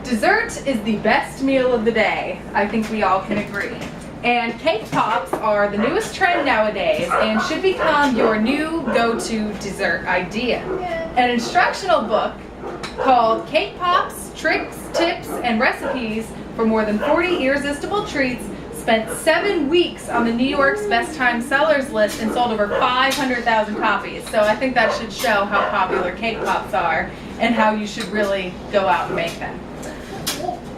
Dessert is the best meal of the day. I think we all can agree. And cake pops are the newest trend nowadays and should become your new go-to dessert idea. An instructional book called Cake Pops, Tricks, Tips, and Recipes for More Than 40 Irresistible Treats spent 7 weeks on the New York's Best Time Sellers list and sold over 500,000 copies. So I think that should show how popular cake pops are and how you should really go out and make them.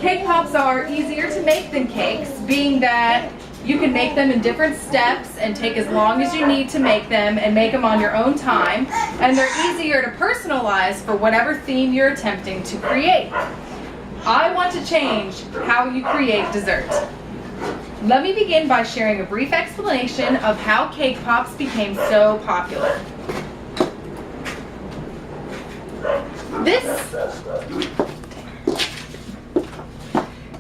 Cake pops are easier to make than cakes, being that you can make them in different steps and take as long as you need to make them and make them on your own time, and they're easier to personalize for whatever theme you're attempting to create. I want to change how you create dessert. Let me begin by sharing a brief explanation of how cake pops became so popular.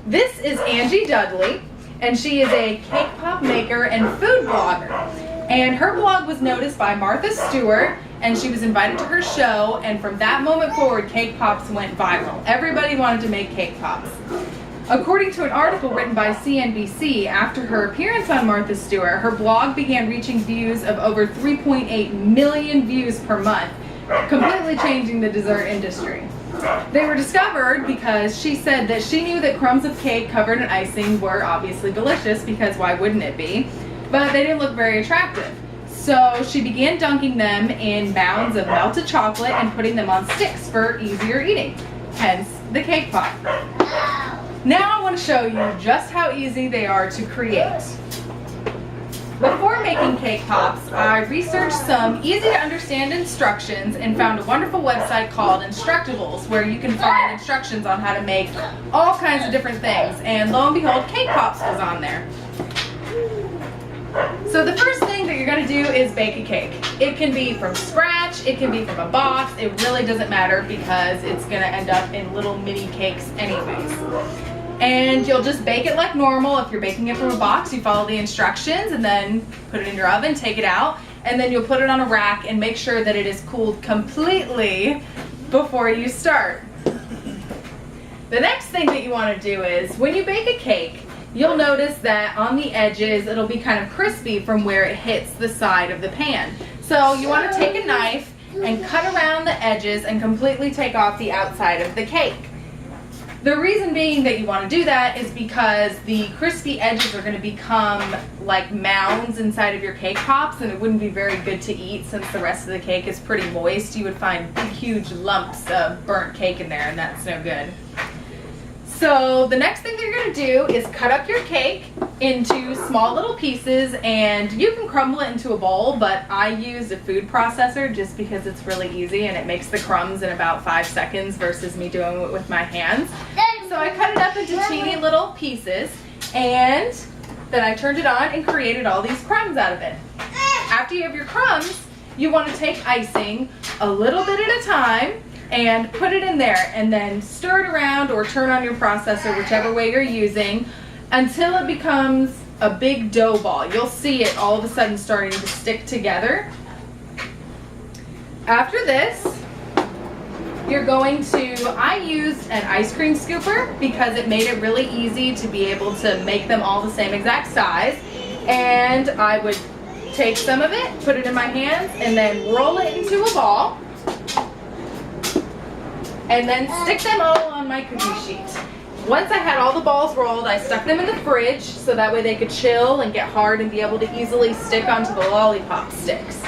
This is Angie Dudley, and she is a cake pop maker and food blogger. And her blog was noticed by Martha Stewart, and she was invited to her show, and from that moment forward, cake pops went viral. Everybody wanted to make cake pops. According to an article written by CNBC, after her appearance on Martha Stewart, her blog began reaching views of over 3.8 million views per month, completely changing the dessert industry. They were discovered because she said that she knew that crumbs of cake covered in icing were obviously delicious, because why wouldn't it be? But they didn't look very attractive. So she began dunking them in mounds of melted chocolate and putting them on sticks for easier eating, hence the cake pop. Now I want to show you just how easy they are to create. Before making cake pops, I researched some easy to understand instructions and found a wonderful website called Instructables, where you can find instructions on how to make all kinds of different things. And lo and behold, cake pops was on there. So the first thing that you're going to do is bake a cake. It can be from scratch, it can be from a box, it really doesn't matter because it's going to end up in little mini cakes anyways. And you'll just bake it like normal. If you're baking it from a box, you follow the instructions and then put it in your oven, take it out, and then you'll put it on a rack and make sure that it is cooled completely before you start. The next thing that you want to do is, when you bake a cake, you'll notice that on the edges it'll be kind of crispy from where it hits the side of the pan. So you want to take a knife and cut around the edges and completely take off the outside of the cake. The reason being that you want to do that is because the crispy edges are going to become like mounds inside of your cake pops, and it wouldn't be very good to eat since the rest of the cake is pretty moist. You would find big, huge lumps of burnt cake in there, and that's no good. So the next thing that you're going to do is cut up your cake into small little pieces, and you can crumble it into a bowl, but I used a food processor just because it's really easy and it makes the crumbs in about 5 seconds versus me doing it with my hands. So I cut it up into teeny little pieces, and then I turned it on and created all these crumbs out of it. After you have your crumbs, you want to take icing a little bit at a time and put it in there, and then stir it around or turn on your processor, whichever way you're using, until it becomes a big dough ball. You'll see it all of a sudden starting to stick together. After this, you're going to, I used an ice cream scooper because it made it really easy to be able to make them all the same exact size. And I would take some of it, put it in my hands, and then roll it into a ball, and then stick them all on my cookie sheet. Once I had all the balls rolled, I stuck them in the fridge so that way they could chill and get hard and be able to easily stick onto the lollipop sticks.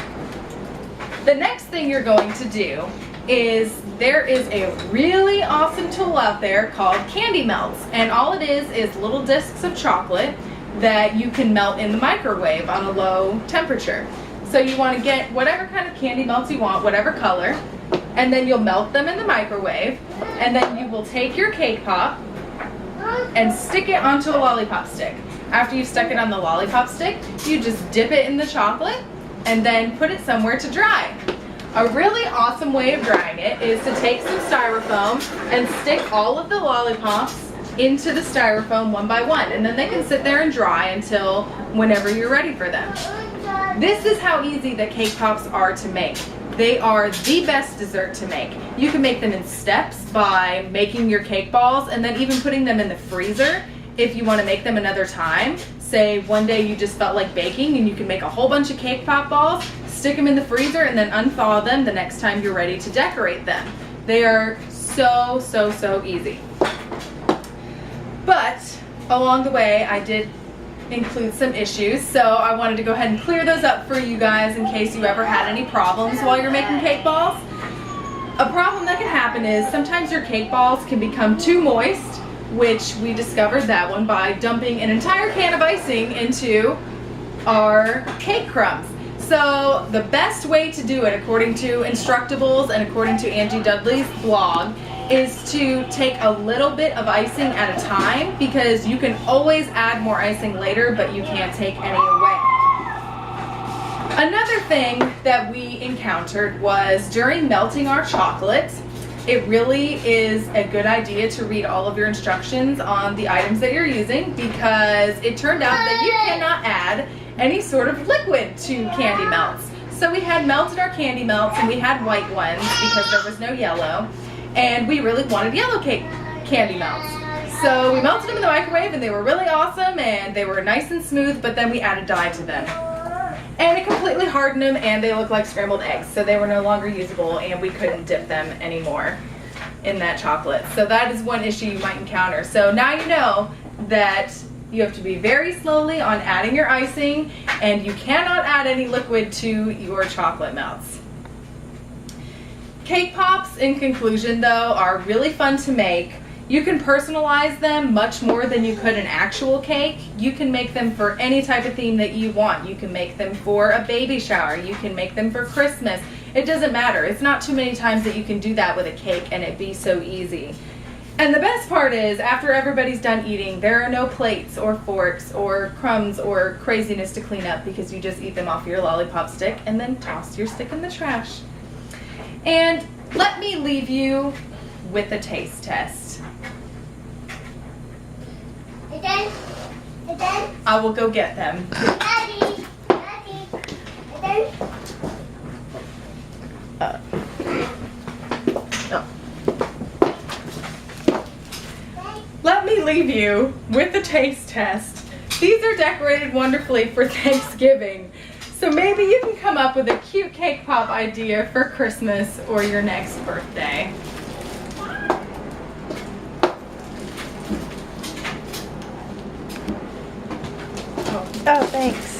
The next thing you're going to do is, there is a really awesome tool out there called Candy Melts, and all it is little discs of chocolate that you can melt in the microwave on a low temperature. So you want to get whatever kind of candy melts you want, whatever color, and then you'll melt them in the microwave, and then you will take your cake pop and stick it onto a lollipop stick. After you've stuck it on the lollipop stick, you just dip it in the chocolate and then put it somewhere to dry. A really awesome way of drying it is to take some styrofoam and stick all of the lollipops into the styrofoam one by one, and then they can sit there and dry until whenever you're ready for them. This is how easy the cake pops are to make. They are the best dessert to make. You can make them in steps by making your cake balls and then even putting them in the freezer if you want to make them another time. Say one day you just felt like baking and you can make a whole bunch of cake pop balls, stick them in the freezer and then unthaw them the next time you're ready to decorate them. They are so easy. But along the way I did include some issues, so I wanted to go ahead and clear those up for you guys in case you ever had any problems while you're making cake balls. A problem that can happen is sometimes your cake balls can become too moist, which we discovered that one by dumping an entire can of icing into our cake crumbs. So the best way to do it, according to Instructables and according to Angie Dudley's blog, is to take a little bit of icing at a time, because you can always add more icing later, but you can't take any away. Another thing that we encountered was during melting our chocolate, it really is a good idea to read all of your instructions on the items that you're using, because it turned out that you cannot add any sort of liquid to candy melts. So we had melted our candy melts and we had white ones because there was no yellow. And we really wanted yellow cake candy melts. So we melted them in the microwave and they were really awesome and they were nice and smooth, but then we added dye to them. And it completely hardened them and they looked like scrambled eggs, so they were no longer usable and we couldn't dip them anymore in that chocolate. So that is one issue you might encounter. So now you know that you have to be very slowly on adding your icing and you cannot add any liquid to your chocolate melts. Cake pops, in conclusion though, are really fun to make. You can personalize them much more than you could an actual cake. You can make them for any type of theme that you want. You can make them for a baby shower. You can make them for Christmas. It doesn't matter. It's not too many times that you can do that with a cake and it be so easy. And the best part is, after everybody's done eating, there are no plates or forks or crumbs or craziness to clean up, because you just eat them off your lollipop stick and then toss your stick in the trash. And let me leave you with a taste test. I will go get them. Daddy. Let me leave you with the taste test. These are decorated wonderfully for Thanksgiving. So maybe you can come up with a cute cake pop idea for Christmas or your next birthday. Oh, thanks.